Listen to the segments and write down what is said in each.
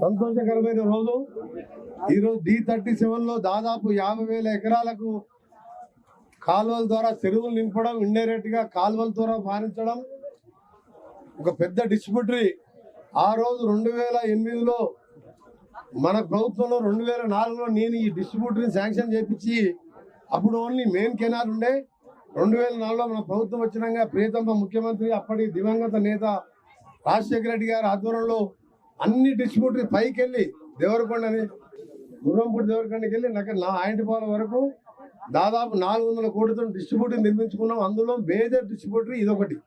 సంతోషకరమైన రోజు. ఈరోజు D37 లో దాదాపు 50,000 ఎకరాలకు కాలువల ద్వారా చెరువులు నింపడం, ఇండైరెక్ట్ గా కాలువల ద్వారా పారించడం ఒక పెద్ద డిస్ట్రిబ్యూటరీ. ఆ రోజు 2008లో మన ప్రభుత్వంలో 2004లో నేను ఈ డిస్ట్రిబ్యూటరీని శాంక్షన్ చేయించి, అప్పుడు ఓన్లీ మెయిన్ కెనాల్ ఉండే. 2004లో మన ప్రభుత్వం వచ్చినాక ప్రియతమ ముఖ్యమంత్రి అప్పటి దివంగత నేత రాజశేఖర రెడ్డి గారి ఆధ్వర్యంలో అన్ని డిస్ట్రిబ్యూటరీ పైకి వెళ్ళి దేవరకొండని గుర్రంపూడి దేవరకొండకి వెళ్ళి నా ఆయింటిపాలెం వరకు దాదాపు 400 కోట్లతో డిస్ట్రిబ్యూటరీ నిర్మించుకున్నాం. అందులో మేజర్ డిస్ట్రిబ్యూటరీ ఇదొకటి.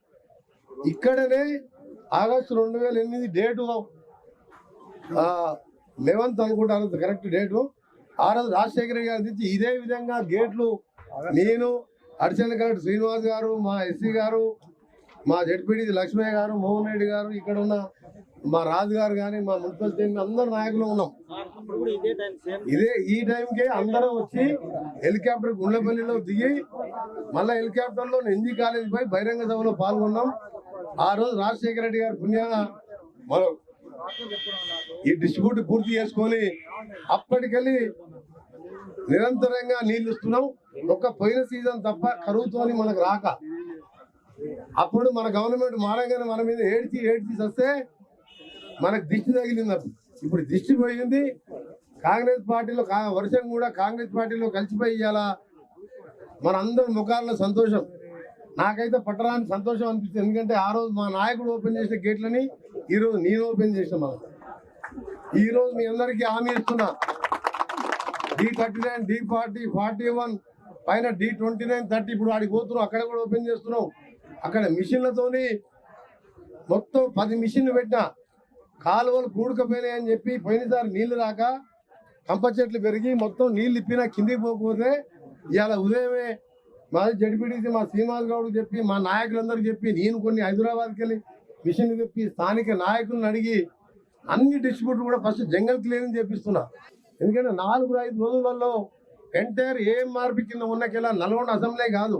ఇక్కడనే ఆగస్టు 2008 డేటు 11th అనుకుంటాను కరెక్ట్ డేటు. ఆ రోజు రాజశేఖర గారి నుంచి ఇదే విధంగా గేట్లు నేను, అడిషనల్ కలెక్టర్ శ్రీనివాస్ గారు, మా ఎస్సీ గారు, మా జడ్పీడీ లక్ష్మయ్య గారు, మోహన్ రెడ్డి గారు, ఇక్కడ ఉన్న మా రాజు గారు కానీ, మా మున్సిపల్ టీం అందరు నాయకులు ఉన్నాం. ఈ టైంకే అందరం వచ్చి హెలికాప్టర్ గుండ్లపల్లిలో దిగి మళ్ళీ హెలికాప్టర్లో ఎన్జీ కాలేజ్ పై బహిరంగ సభలో పాల్గొన్నాం. ఆ రోజు రాజశేఖర రెడ్డి గారి పుణ్యాన మనం ఈ డిస్ట్రిబ్యూటర్ పూర్తి చేసుకొని అప్పటికెళ్ళి నిరంతరంగా నీళ్లు ఇస్తున్నాం. ఒక్క పోయిన సీజన్ తప్ప కరువుతోని మనకు రాక, అప్పుడు మన గవర్నమెంట్ మారంగానే మన మీద ఏడ్చి వస్తే మనకు దిష్టి తగిలింది. ఇప్పుడు దిష్టి పోయింది. కాంగ్రెస్ పార్టీలో వర్షం కూడా కాంగ్రెస్ పార్టీలో కలిసిపోయి ఇవ్వాలా మన అందరి ముఖాల్లో సంతోషం. నాకైతే పట్టరాని సంతోషం అనిపిస్తుంది. ఎందుకంటే ఆ రోజు మా నాయకుడు ఓపెన్ చేసిన గేట్లని ఈరోజు నేను ఓపెన్ చేసిన. మనం ఈరోజు మీ అందరికీ హామీ ఇస్తున్నా, D39, D40, 41 పైన D29, 30 ఇప్పుడు వాడికి పోతున్నాం. అక్కడ కూడా ఓపెన్ చేస్తున్నాం. అక్కడ మిషన్లతోని మొత్తం 10 మిషన్లు పెట్టినా కాలువలు కూడకపోయినాయి అని చెప్పి పోయినసారి నీళ్లు రాక కంప చెట్లు పెరిగి మొత్తం నీళ్ళు ఇప్పినా కిందికి పోకపోతే ఇవాళ ఉదయమే మాది జడ్పీటీసీ మా శ్రీనివాస్ గౌడ్ చెప్పి మా నాయకులందరికీ చెప్పి నేను కొన్ని హైదరాబాద్కి వెళ్ళి మిషన్లు చెప్పి స్థానిక నాయకులను అడిగి అన్ని డిస్ట్రిబ్యూటర్ కూడా ఫస్ట్ జంగల్ క్లియరింగ్ చేపిస్తున్నా. ఎందుకంటే 4-5 రోజులలో ఎంటైర్ AMRP కింద ఉన్నకెలా నల్గొండ అసెంబ్లీ కాదు,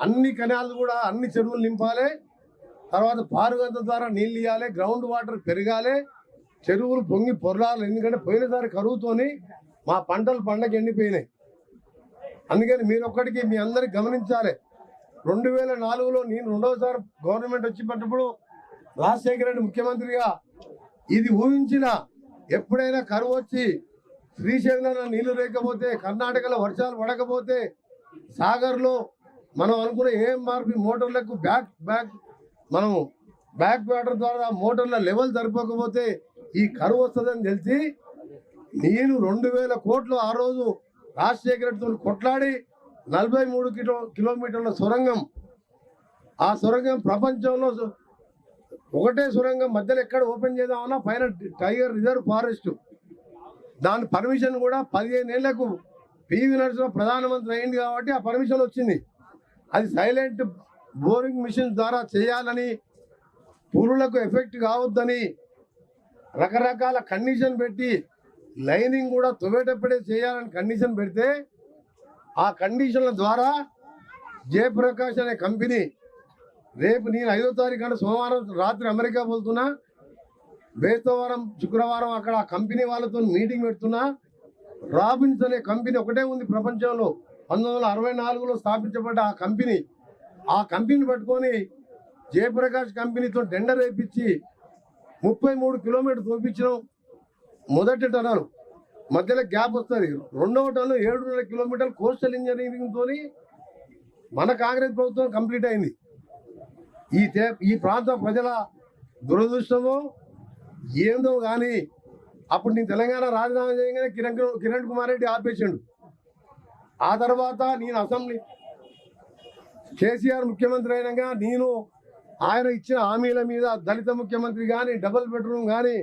అన్ని కెనాల్స్ కూడా అన్ని చెరువులు నింపాలి. తర్వాత పారుగంత ద్వారా నీళ్ళు ఇవ్వాలి, గ్రౌండ్ వాటర్ పెరగాలి, చెరువులు పొంగి పొరలాలి. ఎందుకంటే పోయినసారి కరువుతోని మా పంటలు పండగ ఎండిపోయినాయి. అందుకని మీరు ఒక్కడికి మీ అందరికి గమనించాలి. 2004లో నేను 2వసారి గవర్నమెంట్ వచ్చినప్పుడు రాజశేఖర రెడ్డి ముఖ్యమంత్రిగా ఇది ఊహించిన, ఎప్పుడైనా కరువు వచ్చి శ్రీశైలంలో నీళ్లు లేకపోతే, కర్ణాటకలో వర్షాలు పడకపోతే, సాగర్లో మనం అనుకున్న AMRP మోటార్లకు మనం బ్యాక్ వాటర్ ద్వారా మోటార్ల లెవెల్ సరిపోకపోతే ఈ కరువు వస్తుందని తెలిసి నేను 2,000 కోట్లు ఆ రోజు రాజశేఖర రెడ్డితో కొట్లాడి 43 కిలోమీటర్ల సొరంగం, ఆ సొరంగం ప్రపంచంలో ఒకటే సొరంగం మధ్యలో ఎక్కడ ఓపెన్ చేద్దామన్నా పైన టైగర్ రిజర్వ్ ఫారెస్ట్, దాని పర్మిషన్ కూడా 15 ఏళ్లకు PV నరసింహ ప్రధానమంత్రి అయింది కాబట్టి ఆ పర్మిషన్ వచ్చింది. అది సైలెంట్ బోరింగ్ మిషన్ ద్వారా చేయాలని, పురులకు ఎఫెక్ట్ కావద్దని రకరకాల కండిషన్ పెట్టి లైనింగ్ కూడా తొవ్వేటప్పుడే చేయాలని కండిషన్ పెడితే, ఆ కండిషన్ల ద్వారా జయప్రకాష్ అనే కంపెనీ రేపు నేను 5వ తారీఖు అంటే సోమవారం రాత్రి అమెరికా పోతున్నా, బేస్తవారం శుక్రవారం అక్కడ ఆ కంపెనీ వాళ్ళతో మీటింగ్ పెడుతున్నా. రాబిన్స్ అనే కంపెనీ ఒకటే ఉంది ప్రపంచంలో, 1964లో స్థాపించబడ్డ ఆ కంపెనీ పట్టుకొని జయప్రకాష్ కంపెనీతో టెండర్ వేయించి 33 కిలోమీటర్లు తోపించడం. మొదటి టనల్ మధ్యలో గ్యాప్ వస్తుంది, 2వ టన్ను 7.5 కిలోమీటర్లు కోస్టల్ ఇంజనీరింగ్ తోని మన కాంగ్రెస్ ప్రభుత్వం కంప్లీట్ అయింది. ఈ ప్రాంత ప్రజల దురదృష్టమో ఏందో కానీ అప్పుడు నేను తెలంగాణ రాజీనామా చేయగానే కిరణ్ కుమార్ రెడ్డి ఆపేసాడు. ఆ తర్వాత నేను అసెంబ్లీ కేసీఆర్ ముఖ్యమంత్రి అయినాక ఆయన ఇచ్చిన హామీల మీద దళిత ముఖ్యమంత్రి కానీ, డబుల్ బెడ్రూమ్ కానీ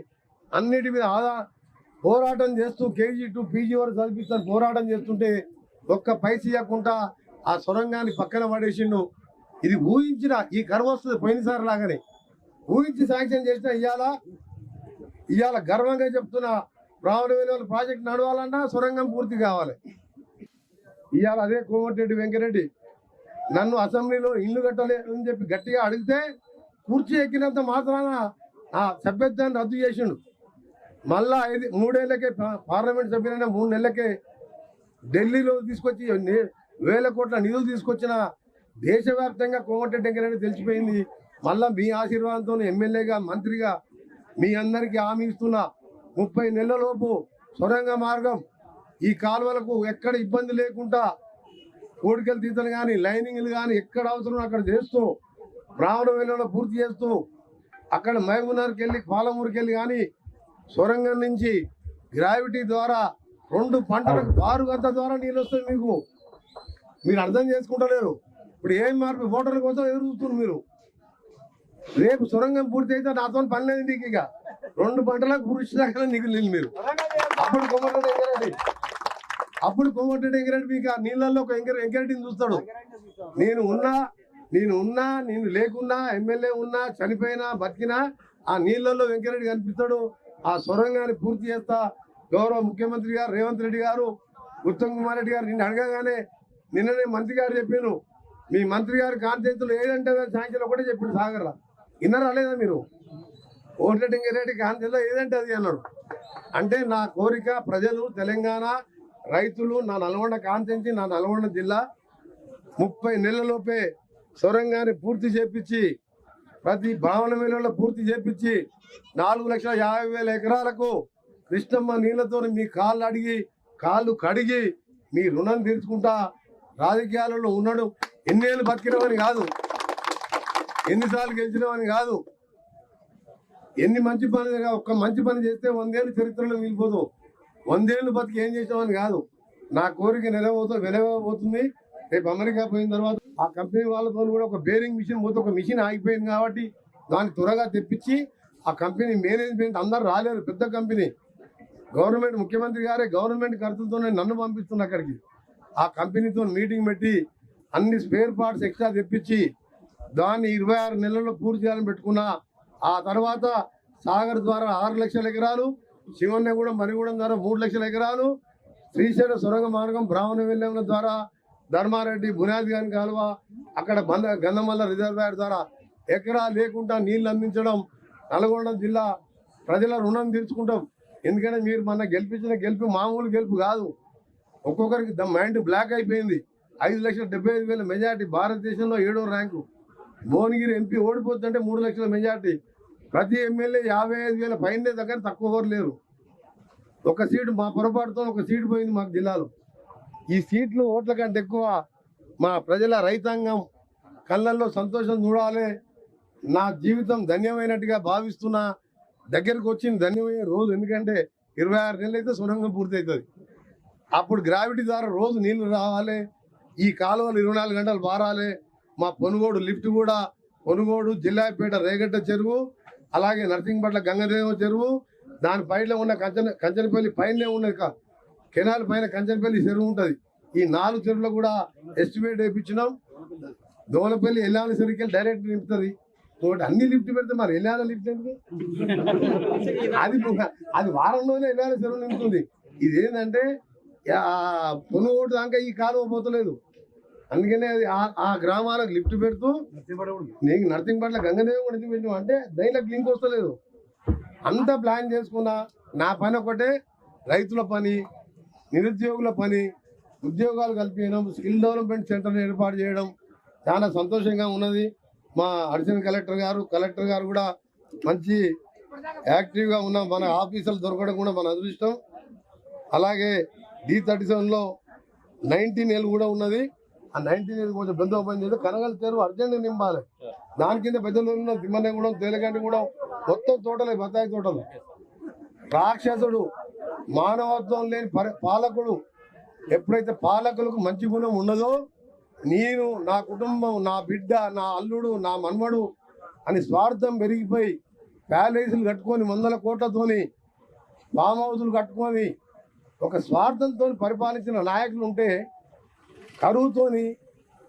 అన్నిటి మీద పోరాటం చేస్తూ KG to PG వరకు చదివిస్తారు పోరాటం చేస్తుంటే ఒక్క పైస ఇవ్వకుండా ఆ సొరంగాన్ని పక్కన పడేసిండు. ఇది ఊహించిన ఈ కరువు వస్తుంది పోయినసారి లాగానే ఊహించి శాంక్షన్ చేసిన ఇవాళ గర్వంగా చెప్తున్నా, బ్రాహ్మణవేలు ప్రాజెక్ట్ నడవాలన్నా సొరంగం పూర్తి కావాలి. ఇవాళ అదే కోమటిరెడ్డి వెంకరెడ్డి నన్ను అసెంబ్లీలో ఇల్లు కట్టలేదని చెప్పి గట్టిగా అడిగితే కుర్చీ ఎక్కినంత మాత్రాన ఆ సభ్యత్వాన్ని రద్దు చేసిండు. మళ్ళా 3 ఏళ్ళకే పార్లమెంట్ సభ్యులైన 3 నెలలకే ఢిల్లీలో తీసుకొచ్చి వేల కోట్ల నిధులు తీసుకొచ్చిన దేశవ్యాప్తంగా కోమటిరెడ్డి వెంకరెడ్డి తెలిసిపోయింది. మళ్ళా మీ ఆశీర్వాదంతో ఎమ్మెల్యేగా మంత్రిగా మీ అందరికీ హామీ ఇస్తున్నా 30 నెలలలోపు సొరంగ మార్గం ఈ కాలువలకు ఎక్కడ ఇబ్బంది లేకుండా కోడికలు తీతలు కానీ లైనింగ్లు కానీ ఎక్కడ అవసరం అక్కడ చేస్తూ బ్రాహ్మణ వెలుగులో పూర్తి చేస్తూ అక్కడ మహబూబ్నగర్కి వెళ్ళి పాలమూరుకి వెళ్ళి కానీ సొరంగం నుంచి గ్రావిటీ ద్వారా 2 పంటలకు బారుగంత ద్వారా నీళ్ళు వస్తాయి. మీకు మీరు అర్థం చేసుకుంటలేరు. ఇప్పుడు ఏం మార్పు ఓటర్ల కోసం ఎదురు చూస్తున్నారు మీరు. రేపు సొరంగం పూర్తి అయితే నాతో పని లేదు నీకు. ఇక 2 పంటలకు పురుషు దాకా నీకు నీళ్ళు మీరు అప్పుడు కోమటిరెడ్డి వెంకరెడ్డి మీకు ఆ నీళ్ళల్లో ఒక వెంకరెడ్డిని చూస్తాడు. నేను లేకున్నా ఎమ్మెల్యే ఉన్నా చనిపోయినా బతికినా ఆ నీళ్ళల్లో వెంకరెడ్డి కనిపిస్తాడు. ఆ సొరంగాన్ని పూర్తి చేస్తా. గౌరవ ముఖ్యమంత్రి గారు రేవంత్ రెడ్డి గారు ఉత్తమ్ కుమార్ రెడ్డి గారు నిన్ను అడగగానే నిన్ననే మంత్రి గారు చెప్పాను, మీ మంత్రి గారి కాన్ఫరెన్స్లో ఏదంటే సాయంత్రం ఒకటే చెప్పాడు సాగర్లా. విన్నారా లేదా మీరు? కోమటిరెడ్డి వెంకరెడ్డి కాన్ఫరెన్స్లో ఏదంటే అది అన్నాడు. అంటే నా కోరిక ప్రజలు తెలంగాణ రైతులు నా నల్గొండ కాన్ఫరెన్స్ నా నల్గొండ జిల్లా 30 నెలలలోపే సొరంగాన్ని పూర్తి చేపించి ప్రతి భావన వేలలో పూర్తి చేపించి 4,50,000 ఎకరాలకు కృష్ణమ్మ నీళ్లతో మీ కాళ్ళు కడిగి మీ రుణం తీర్చుకుంటా. రాజకీయాలలో ఉన్నాడు ఎన్నేళ్ళు బతికినవని కాదు, ఎన్నిసార్లు గెలిచినవని కాదు, ఎన్ని మంచి పని ఒక్క మంచి పని చేస్తే 100 ఏళ్ళు చరిత్రలో మిగిలిపోదు. 100 ఏళ్ళు బతికి ఏం చేసామని కాదు. నా కోరిక వెలవబోతుంది. రేపు అమెరికా పోయిన తర్వాత ఆ కంపెనీ వాళ్ళతో కూడా ఒక బేరింగ్ మిషన్ పోతే ఒక మిషన్ ఆగిపోయింది కాబట్టి దాన్ని త్వరగా తెప్పించి ఆ కంపెనీ మేనేజ్మెంట్ అందరు రాలేరు. పెద్ద కంపెనీ గవర్నమెంట్ ముఖ్యమంత్రి గారే గవర్నమెంట్ ఖర్చులతోనే నన్ను పంపిస్తున్న అక్కడికి. ఆ కంపెనీతో మీటింగ్ పెట్టి అన్ని స్పేర్ పార్ట్స్ ఎక్స్ట్రా తెప్పించి దాన్ని 26 నెలల్లో పూర్తి చేయాలని పెట్టుకున్నా. ఆ తర్వాత సాగర్ ద్వారా 6 లక్షల ఎకరాలు, శివన్నగూడెం మరిగూడెం ద్వారా 3 లక్షల ఎకరాలు, శ్రీశైలం సొరంగ మార్గం బ్రాహ్మణ వెల్లెం ద్వారా ధర్మారెడ్డి బునాది గాని కాలువ అక్కడ గంధమల్ల రిజర్వాయర్ ద్వారా ఎకరా లేకుండా నీళ్లు అందించడం. నల్గొండ జిల్లా ప్రజల రుణం తీర్చుకుంటాం. ఎందుకంటే మీరు మన గెలిపించిన గెలుపు మామూలు గెలుపు కాదు. ఒక్కొక్కరికి మైండ్ బ్లాక్ అయిపోయింది. 5,75,000 మెజార్టీ, భారతదేశంలో 7వ ర్యాంకు. భువనగిరి ఎంపీ ఓడిపోతుంటే 3 లక్షల మెజార్టీ. ప్రతి ఎమ్మెల్యే 55,000 పైన దగ్గర తక్కువ ఎవరు లేరు. ఒక సీటు మా పొరపాటుతో ఒక సీటు పోయింది మాకు జిల్లాలో. ఈ సీట్లు ఓట్ల కంటే ఎక్కువ మా ప్రజల రైతాంగం కళ్ళల్లో సంతోషం చూడాలి. నా జీవితం ధన్యమైనట్టుగా భావిస్తున్నా. దగ్గరకు వచ్చింది ధన్యమయ్యే రోజు. ఎందుకంటే 26 నెలలు అయితే సొరంగం పూర్తి అవుతుంది. అప్పుడు గ్రావిటీ ద్వారా రోజు నీళ్లు రావాలి. ఈ కాలువలు 24 గంటలు బారాలి. మా పొనుగోడు లిఫ్ట్ కూడా పొనుగోడు జిల్లాపేట రేగట్ట చెరువు, అలాగే నర్సింగ్పట్ల గంగదేవ చెరువు, దాని పైన ఉన్న కంచనపల్లి పైనే ఉన్నది కెనాల్ పైన కంచనపల్లి చెరువు ఉంటుంది. ఈ 4 చెరువులు కూడా ఎస్టిమేట్ వేయించినాం. దోలపల్లి ఎల్లాల చెరువుకి డైరెక్ట్ నింపుతుంది. అన్ని లిఫ్ట్ పెడితే మరి ఎల్లాల లిఫ్ట్ ఎందుకు? అది వారంలోనే ఎల్లాల చెరువు నింపుతుంది. ఇదేంటంటే పొనుగోడు దాకా ఈ కాలువ పోతలేదు. అందుకనే అది ఆ గ్రామాలకు లిఫ్ట్ పెడుతూ నీకు నర్సింగ్పట్ల గంగదేవం కూడా ఎందుకు పెట్టినాం అంటే దైలకు లింక్ వస్తలేదు. అంతా ప్లాన్ చేసుకున్నా. నా పని ఒకటే, రైతుల పని, నిరుద్యోగుల పని, ఉద్యోగాలు కల్పించడం, స్కిల్ డెవలప్మెంట్ సెంటర్ ఏర్పాటు చేయడం చాలా సంతోషంగా ఉన్నది. మా అడిషనల్ కలెక్టర్ గారు కూడా మంచి యాక్టివ్గా ఉన్నాం. మన ఆఫీసర్లు దొరకడం కూడా మన అదృష్టం. అలాగే D37లో 19 ఏళ్ళు కూడా ఉన్నది. ఆ 19 ఏళ్ళు కొంచెం పెద్ద ఓపెన్ చేస్తే కనగల చెరువు అర్జెంట్ నింపాలి. దాని కింద పెద్దలు ఉన్న తిమ్మన్నగూడెం, తేలగంటిగూడెం మొత్తం తోటలే బత్తాయి తోటలు. రాక్షసుడు, మానవత్వం లేని పాలకుడు. ఎప్పుడైతే పాలకులకు మంచి గుణం ఉండదో, నేను, నా కుటుంబం, నా బిడ్డ, నా అల్లుడు, నా మన్మడు అని స్వార్థం పెరిగిపోయి ప్యాలేసులు కట్టుకొని 100 కోట్లతోని ఫామ్ హౌసులు కట్టుకొని ఒక స్వార్థంతో పరిపాలించిన నాయకులు ఉంటే కరువుతోని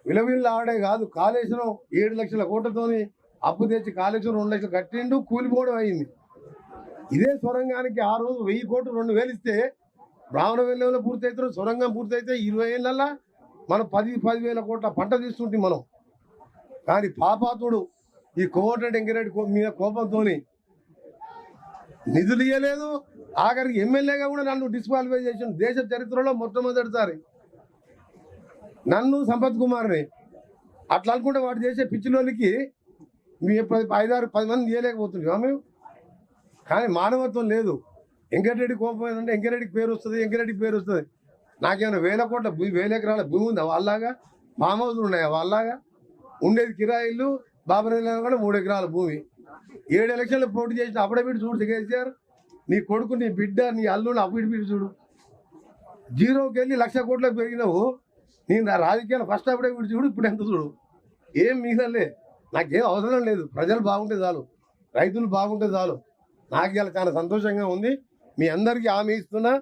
విలవిల్లాడే కాదు. కాళేశ్వరం 7 లక్షల కోట్లతోని అప్పు తెచ్చి కాళేశ్వరం 2 లక్షలు కట్టిండు, కూలిపోవడం అయింది. ఇదే సొరంగానికి ఆ రోజు 1000 కోట్లు 2,000 ఇస్తే బ్రాహ్మణ వెల్లెంలో పూర్తి అవుతారు. సొరంగం పూర్తి అయితే 20 ఏళ్ళల్లో మనం 10,000 కోట్ల పంట తీసుకుంటాం మనం. కానీ పాపాతుడు ఈ కోమటిరెడ్డి వెంకరెడ్డి మీద కోపంతో నిధులు ఇవ్వలేదు. ఆఖరికి ఎమ్మెల్యేగా కూడా నన్ను డిస్క్వాలిఫై చేసిన దేశ చరిత్రలో మొట్టమొదటిసారి నన్ను సంపత్ కుమార్ని. అట్లా అనుకుంటే వాడు చేసే పిచ్చిలోనికి మీ 5-10 మంది చేయలేకపోతున్నాం మేము. కానీ మానవత్వం లేదు. వెంకటరెడ్డి కోపం ఏంటంటే వెంకటరెడ్డికి పేరు వస్తుంది, వెంకటరెడ్డికి పేరు వస్తుంది. నాకేమైనా 1000 కోట్ల భూమి, 1000 ఎకరాల భూమి ఉందా వాళ్ళలాగా? ఫామ్ హౌస్లు ఉన్నాయా వాళ్ళలాగా? ఉండేది కిరాయిలు. బాబరేలో కూడా 3 ఎకరాల భూమి. 7 ఎలక్షన్లు పోటీ చేసిన అప్పుడేమిటి చూడు కేసీఆర్. నీ కొడుకు, నీ బిడ్డ, నీ అల్లుని అప్పుడు చూడు. జీరోకి వెళ్ళి 1,00,000 కోట్లకు పెరిగినావు. నేను రాజకీయాలు ఫస్ట్ అప్పుడే వీడు చూడు, ఇప్పుడు ఎంత చూడు. ఏం మిగలలే. నాకేం అవసరం లేదు. ప్రజలు బాగుంటే చాలు, రైతులు బాగుంటే చాలు. నాకు ఇలా చాలా సంతోషంగా ఉంది. మీ అందరికీ హామీ ఇస్తున్నా.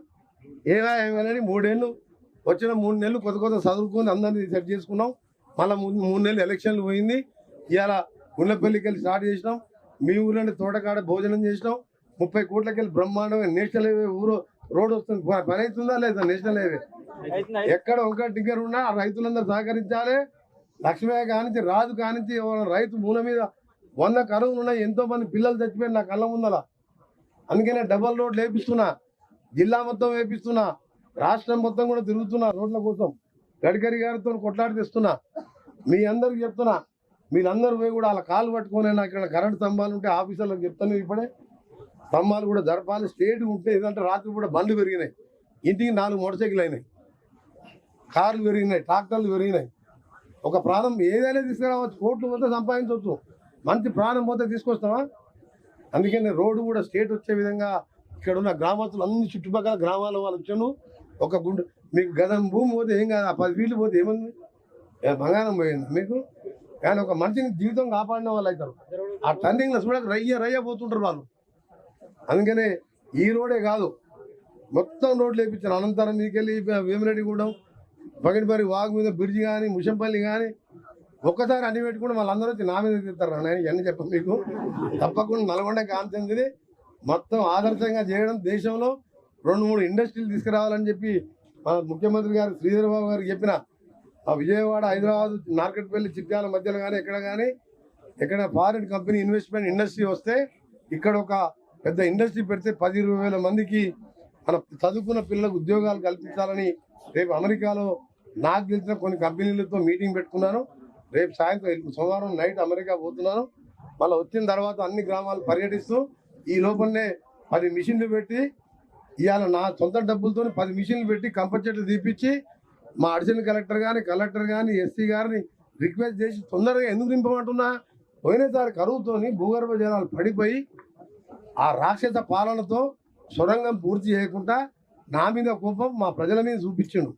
ఏమైనా 3 ఏళ్ళు వచ్చిన 3 నెలలు కొత్త చదువుకొని అందరినీ సెట్ చేసుకున్నాం. మళ్ళీ 3 నెలలు ఎలక్షన్లు పోయింది. ఇవాళ గుండ్లపల్లికి వెళ్ళి స్టార్ట్ చేసినాం. మీ ఊళ్ళో తోటకాడ భోజనం చేసినాం. 30 కోట్లకి వెళ్ళి బ్రహ్మాండమైన నేషనల్ హైవే రోడ్ వస్తుంది. పని అవుతుందా లేదా? నేషనల్ హైవే ఎక్కడ ఒక టిగ్గర్ ఉన్నా రైతులందరూ సహకరించాలి. లక్ష్మీ కానించి రాజు కానించి రైతు మూల మీద 100 కరువులు ఉన్నాయి. ఎంతో మంది పిల్లలు చచ్చిపోయి నా కళ్ళ ముందల. అందుకనే డబల్ రోడ్లు వేపిస్తున్నా, జిల్లా మొత్తం వేపిస్తున్నా, రాష్ట్రం మొత్తం కూడా తిరుగుతున్నా రోడ్ల కోసం. గడ్కరీ గారితో కొట్లాడి తెస్తున్నా. మీ అందరికి చెప్తున్నా, మీరందరూ పోయి కూడా అలా కాలు పట్టుకొని నాకు ఇక్కడ కరెంట్ స్తంభాలు ఉంటే ఆఫీసర్లకు చెప్తాను. ఇప్పుడే స్తంభాలు కూడా జరపాలి. స్టేట్ ఉంటే ఏదంటే రాత్రి కూడా బండ్లు పెరిగినాయి. ఇంటికి 4 మోటార్ సైకిల్ అయినాయి, కార్లు పెరిగినాయి, ట్రాక్టర్లు పెరిగినాయి. ఒక ప్రాణం ఏదైనా తీసుకురావచ్చు, కోట్లు పోతే సంపాదించవచ్చు. మంచి ప్రాణం పోతే తీసుకొస్తామా? అందుకని రోడ్డు కూడా స్టేట్ వచ్చే విధంగా ఇక్కడ ఉన్న గ్రామస్తులు అన్ని చుట్టుపక్కల గ్రామాల వాళ్ళు వచ్చాను. ఒక గుండు మీకు గదం భూమి పోతే ఏం కాదు, 10 ఫీట్లు పోతే ఏముంది? బంగారం పోయింది మీకు. కానీ ఒక మనిషిని జీవితం కాపాడిన వాళ్ళు అవుతారు. ఆ టర్నింగ్లో చూడక రయ్య పోతుంటారు వాళ్ళు. అందుకనే ఈ రోడే కాదు, మొత్తం రోడ్లు వేయించాను. అనంతరం మీకెళ్ళి వేమిరెడ్డిగూడెం, పగిడిపల్లి వాగు మీద బ్రిడ్జి కానీ, ముషంపల్లి కానీ ఒక్కసారి అన్ని పెట్టుకుంటే వాళ్ళందరూ వచ్చి నా మీద తిస్తారు. నేను ఇవన్నీ చెప్పాను మీకు. తప్పకుండా నల్గొండ కాన్సెన్స్ని మొత్తం ఆదర్శంగా చేయడం, దేశంలో 2-3 ఇండస్ట్రీలు తీసుకురావాలని చెప్పి మన ముఖ్యమంత్రి గారు శ్రీధరబాబు గారికి చెప్పిన. ఆ విజయవాడ, హైదరాబాద్, నార్కెట్పల్లి, చిట్యాల మధ్యలో కానీ ఎక్కడ ఫారిన్ కంపెనీ ఇన్వెస్ట్మెంట్ ఇండస్ట్రీ వస్తే ఇక్కడ ఒక పెద్ద ఇండస్ట్రీ పెడితే 10-20 వేల మందికి మన చదువుకున్న పిల్లలకు ఉద్యోగాలు కల్పించాలని రేపు అమెరికాలో నాకు తెలిసిన కొన్ని కంపెనీలతో మీటింగ్ పెట్టుకున్నాను. రేపు సాయంత్రం సోమవారం నైట్ అమెరికా పోతున్నాను. మళ్ళీ వచ్చిన తర్వాత అన్ని గ్రామాలు పర్యటిస్తూ ఈ లోపలనే 10 మిషన్లు పెట్టి, ఇవాళ నా సొంత డబ్బులతో 10 మిషన్లు పెట్టి కంప చెట్లు తీపిచ్చి మా అడిషనల్ కలెక్టర్ కానీ ఎస్సీ గారిని రిక్వెస్ట్ చేసి తొందరగా ఎందుకు నింపమంటున్నా, పోయినసారి కరువుతోని భూగర్భ జలాలు పడిపోయి ఆ రాక్షస పాలనతో సొరంగం పూర్తి చేయకుండా నా మీద కోపం మా ప్రజల మీద చూపించిండు.